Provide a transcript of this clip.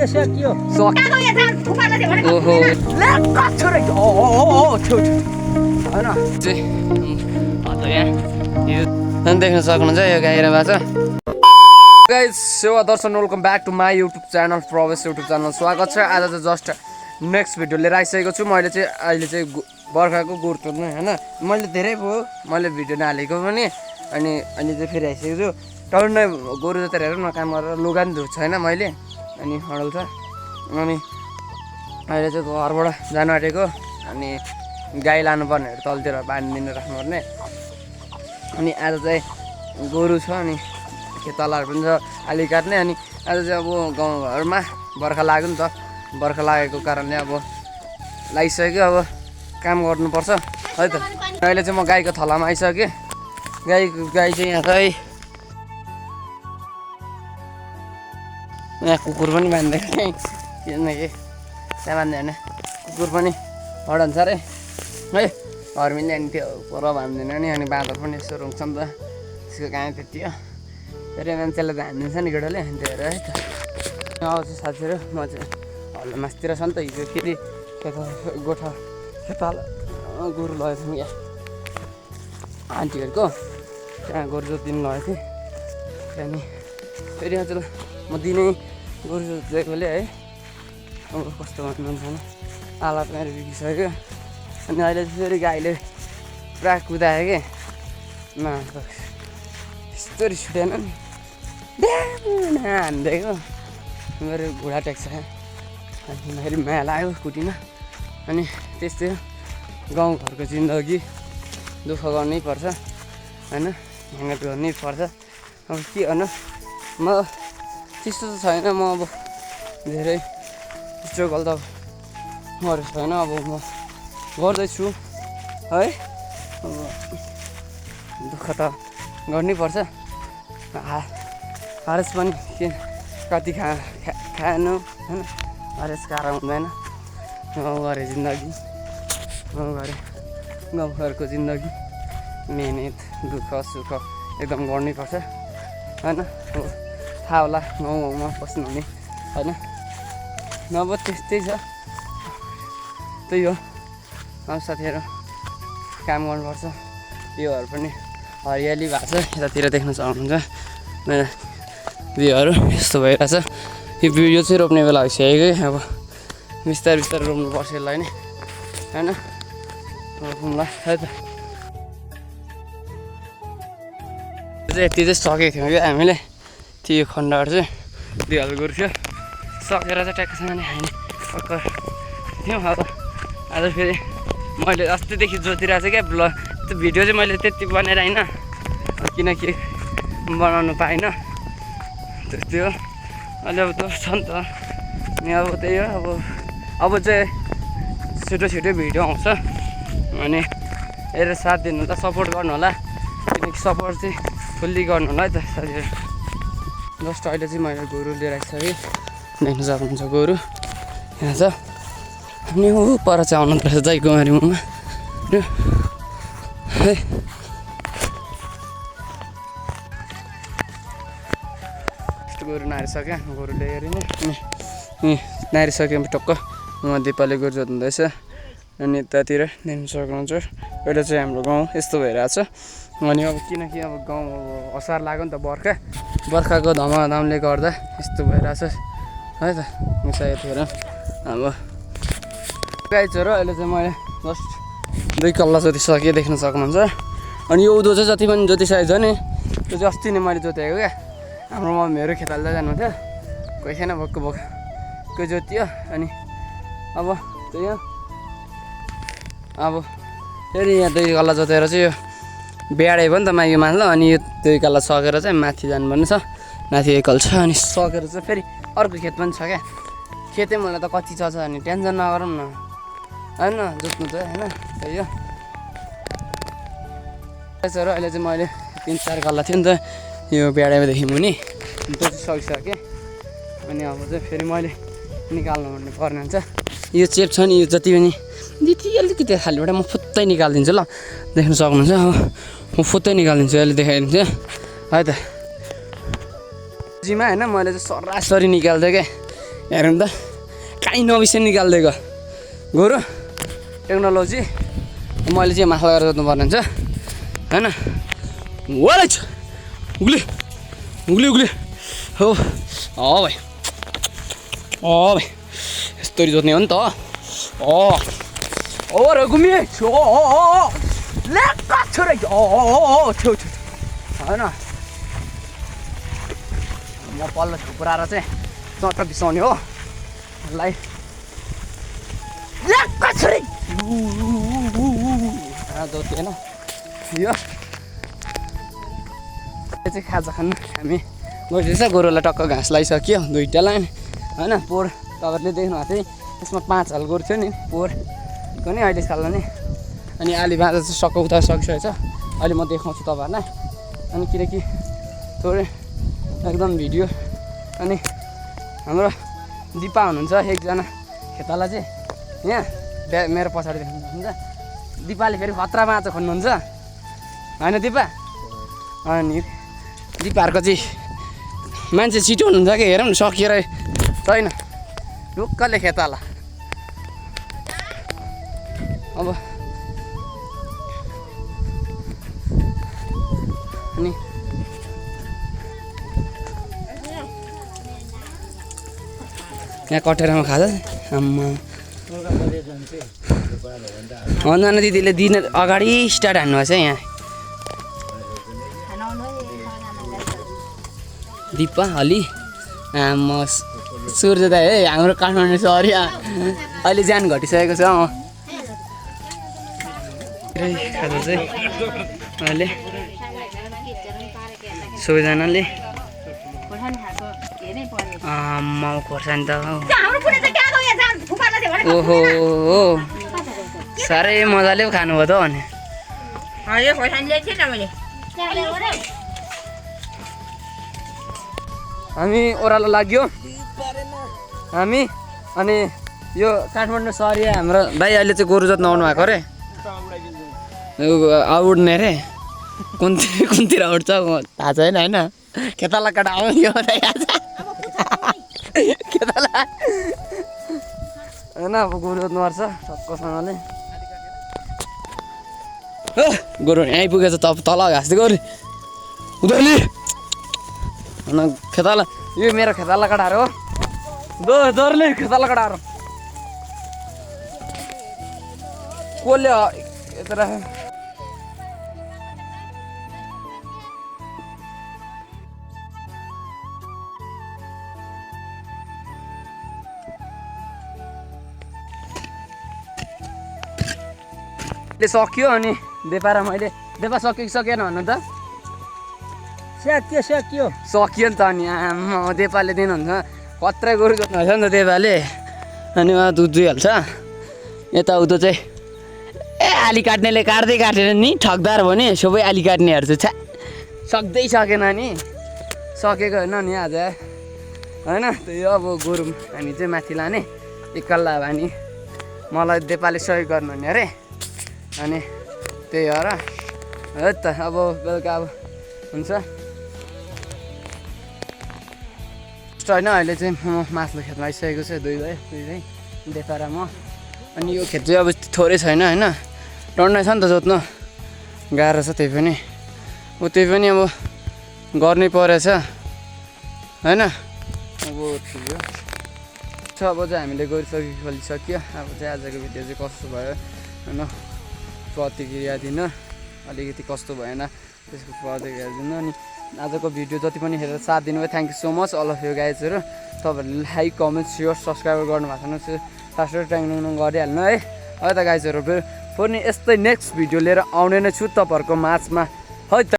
ओहो देख्न सक्नुहुन्छ यो गाइरा बाछा गाइस सेवा दर्शन welcome back to my YouTube channel Prabesh YouTube channel स्वागत छ। आज चाहिँ जस्ट नेक्स्ट भिडियो लिएर आइसकेको छु। मैले चाहिँ अहिले चाहिँ बर्खाको गुर तोड्नु होइन, मैले धेरै भयो मैले भिडियो नहालेको पनि, अनि अहिले चाहिँ फेरि आइसकेको छु। टर्नै गोरु जता हेर न काम गरेर लुगा पनि धुएको छैन मैले, अनि हडल छ। अनि अहिले चाहिँ घरबाट जानु आँटेको, अनि गाई लानुपर्नेहरू तलतिर बाँधिदिनु राख्नुपर्ने। अनि आज चाहिँ गोरु छ, अनि खेतालाहरू पनि छ आली काट्ने। अनि आज चाहिँ अब गाउँघरमा बर्खा लाग्यो नि त, बर्खा लागेको कारणले अब लागिसक्यो, अब काम गर्नुपर्छ है त। अहिले चाहिँ म गाईको थलामा आइसकेँ। गाई चाहिँ यहाँ चाहिँ यहाँ कुकुर पनि बाँधिदिएको थिएँ, किनकि त्यहाँ बाँध्यो भने कुकुर पनि हडन्छ अरे है, घरमिले अनि त्यो पर बाँध्दैन नि, अनि बाँदर पनि यसो रुङ्छ नि त, त्यसको कहाँ त्यति हो। फेरि मान्छेलाई त हानिदिन्छ नि केटाले, अनि त्यो हेरेर है त। आउँछ साथीहरू, म चाहिँ हल्ला मासतिर छ नि त, हिजो फेरि गोठा खेताल गोरु लगेको थिएँ यहाँ आन्टीहरूको, त्यहाँ गोरु जोतिदिनु लगेको थिएँ। त्यहाँदेखि फेरि आज म दिनै गोरु जोतेकोले है, अब कस्तो भन्नुहुन्छ भने हालत मेरो बिग्रिसक्यो। अनि अहिले चाहिँ फेरि गाईले पुरा कुदायो कि यस्तो रिस उठेन नि, हानिदिएको मेरो घुँडा टेक्छ। अनि फेरि माया लाग्यो कुटीमा। अनि त्यस्तै गाउँघरको जिन्दगी दुःख गर्नै पर्छ होइन, मेहनत गर्नै पर्छ। अब के गर्नु, म त्यस्तो त छैन, म अब धेरै स्ट्रगल त गरेको छैन, अब म गर्दैछु है। अब दुःख त गर्नै पर्छ, हरेस पनि के कति खानु होइन, हरेस खाएर हुँदैन। गाउँघरे जिन्दगी, गाउँघरको जिन्दगी मेहनत दुःख सुख एकदम गर्नै पर्छ होइन। अब थाहा होला गाउँमा बस्नुहुने होइन, नभए त्यस्तै छ, त्यही हो। अब साथीहरू काम गर्नुपर्छ। योहरू पनि हरियाली भएको छ, यतातिर देख्न सक्नुहुन्छ मेरो बिउहरू यस्तो भइरहेछ। यो बिउ चाहिँ रोप्ने बेला भइसक्यो, अब बिस्तारै बिस्तारै रोप्नुपर्छ यसलाई नै होइन, रोपौँला है त। यति चाहिँ सकेको थियौँ क्या हामीले, त्यो खण्डहरू चाहिँ 2 हाल गोरु थियो, सकेर चाहिँ ट्याक्कसँग खाने पक्का थियौँ। अब आज फेरि मैले अस्तिदेखि जोतिरहेको छु क्या त्यो भिडियो चाहिँ मैले त्यति बनाएर होइन, किनकि बनाउनु पाइनँ त्यस्तै हो। अहिले अब त छ नि त, अनि अब त्यही हो। अब चाहिँ छिटो भिडियो आउँछ, अनि हेरेर साथ दिनु होला, सपोर्ट गर्नु होला, किनकि सपोर्ट चाहिँ फुल्ली गर्नु होला है त साथीहरू। जस्ट अहिले चाहिँ मैले गोरु लिएर आइसकेँ, देख्न सक्नुहुन्छ गोरु यहाँ छ। अनि ऊ पर चाहिँ आउनु पर्छ जयकुमारी मुमा है। यस्तो गोरु नारिसक्यो, गोरु ल्याएर नि अनि नारिसक्यो टक्क उहाँ दिपाले गोरु जोत्नुहुँदैछ। अनि यतातिर देख्न सक्नुहुन्छ अहिले चाहिँ हाम्रो गाउँ यस्तो भइरहेछ। अनि अब किनकि अब गाउँ अब असार लाग्यो नि त, बर्खाको धमाधमले गर्दा यस्तो भइरहेछ है त। यतिखेर अब गाई छ र अहिले चाहिँ मैले जस्ट 2 कल्ला जोतिसकेँ, देख्न सक्नुहुन्छ। अनि यो उँधो चाहिँ जति पनि जोतिसकेको छ नि, त्यो चाहिँ अस्ति नै मैले जोतेको क्या। हाम्रो मम्मीहरू खेताल्दै जानुहुन्थ्यो, कोही छैन भक्कु कोही जोतियो। अनि अब त्यही हो, अब फेरि यहाँ 2 कल्ला जोतेर चाहिँ यो बिहाडे भयो नि त माघे मान्लो, अनि यो 2 कल्ला सकेर चाहिँ माथि जानुपर्ने छ, माथि एकल छ। अनि सकेर चाहिँ फेरि अर्को खेत पनि छ क्या, खेतै मलाई त कति छ अनि टेन्सन नगरौँ न होइन, जोत्नु चाहिँ होइन त्यही हो। अहिले चाहिँ मैले 3-4 कल्ला थियो नि त यो बिहाडेदेखि मुनि, त्यो चाहिँ सकिसकेँ। अनि अब चाहिँ फेरि मैले निकाल्नु पर्ने हुन्छ। यो चेप छ नि, यो जति पनि अलिकति खालिबाट म फुत्तै निकालिदिन्छु ल, देख्न सक्नुहुन्छ। अब म फुत्तै निकालिदिन्छु, अहिले देखाइदिन्छु है त। जिमा होइन मैले चाहिँ सरासरी निकाल्थेँ क्या, हेरौँ त काहीँ नबिसे निकालिदिएको गोरु टेक्नोलोजी मैले चाहिँ माथि लगाएर जोत्नुपर्ने हुन्छ होइन वाले छ उग्ले उग्ले उग्ले हो भाइ भाइ यस्तरी जोत्ने हो नि त र घुमिए छोरा छेउ छेउ होइन म पल्लो छुपुराएर चाहिँ चट्ट बिसाउने हो लाई जोत्यो होइन यो चाहिँ खाजा खानु हामी गइरहेछ गोरुलाई टक्क घाँस लगाइसक्यो दुईवटालाई होइन पोहोर तपाईँहरूले देख्नु भएको थियो यसमा 5 हाल गोरु थियो नि पोहोरको नि अहिले खाल्दा नि अनि आली बाँझा चाहिँ सक्क उता सकिसकेको छ अहिले म देखाउँछु तपाईँहरूलाई अनि किनकि थोरै एकदम भिडियो अनि हाम्रो दिपा हुनुहुन्छ एकजना खेताला चाहिँ यहाँ मेरो पछाडि देख्नुहुन्छ दिपाले फेरि खतरा माछा खोज्नुहुन्छ होइन दिपा अनि दिपाहरूको चाहिँ मान्छे छिटो हुनुहुन्छ कि हेरौँ न सकिएर छैन ढुक्कले खेताला अब अनि यहाँ कटेरामा खाँदा आम्मा अन्जना दिदीले दिन अगाडि स्टार्ट हान्नुभएको छ यहाँ दिपा अलि आम्मा सूर्य दाइ है हाम्रो काठमाडौँ सहर अहिले ज्यान घटिसकेको छ खाजा चाहिँ अहिले सबैजनाले आम्मा खोर्सानी त ओहो साह्रै मजाले खानुभयो त भने हामी ओह्रालो लाग्यो हामी अनि यो काठमाडौँ सहरिया हाम्रो भाइ अहिले चाहिँ गोरु जोत्न आउनु भएको अरे आउड्ने रे कुनतिर आउट्छ थाहा छैन होइन खेताला काटा आउने खेताला होइन अब गोरु जोत्नु पर्छ टक्कसँगले गोरु यहीँ आइपुगेछ तल घाँस दिएको अरे उनीहरूले खेताला यो मेरो खेताला कटाएर हो दोरले खेताला कटाएर कसले यता सक्यो अनि बेपारा मैले बेपा सक्यो कि सकेन भन्नु त सक्यो नि त अनि आमा देपाले दिनुहुन्छ कत्रै गोरु जोत्नु भएको छ नि त देपाले अनि उहाँ दुध दुइहाल्छ यताउता चाहिँ आली काट्नेले काट्दै काटेर नि ठगदार भयो नि सबै आली काट्नेहरू चाहिँ छ्या सक्दै सकेन नि सकेको होइन नि आज होइन त्यही अब गोरु हामी चाहिँ माथि लाने एकल्ला अब हामी मलाई देपाले सहयोग गर्नु हुने अरे अनि त्यही हो र है त अब बेलुका अब हुन्छ होइन अहिले चाहिँ म माथिल्लो खेतमा आइसकेको छ दुई भाइ देखाएर म अनि यो खेत चाहिँ अब थोरै छैन होइन डन्डै छ नि त जोत्नु गाह्रो छ त्यही पनि त्यही पनि अब गर्नै परेछ होइन अब ठिक हो अब चाहिँ हामीले गरिसकिसक्यो अब चाहिँ आजको भिडियो चाहिँ कस्तो भयो होइन प्रतिक्रिया दिन अलिकति कस्तो भएन त्यसको प्रतिक्रिया दिन अनि आजको भिडियो जति पनि हेरेर साथ दिनुभयो thank you so much all of you गाइजहरू तपाईँहरूले लाइक कमेन्ट सेयर सब्सक्राइब गर्नु भएको छैन फास्ट ट्याङ गरिहाल्नु है त गाइजहरू पनि यस्तै नेक्स्ट भिडियो लिएर आउने नै छु तपाईँहरूको माझमा है त।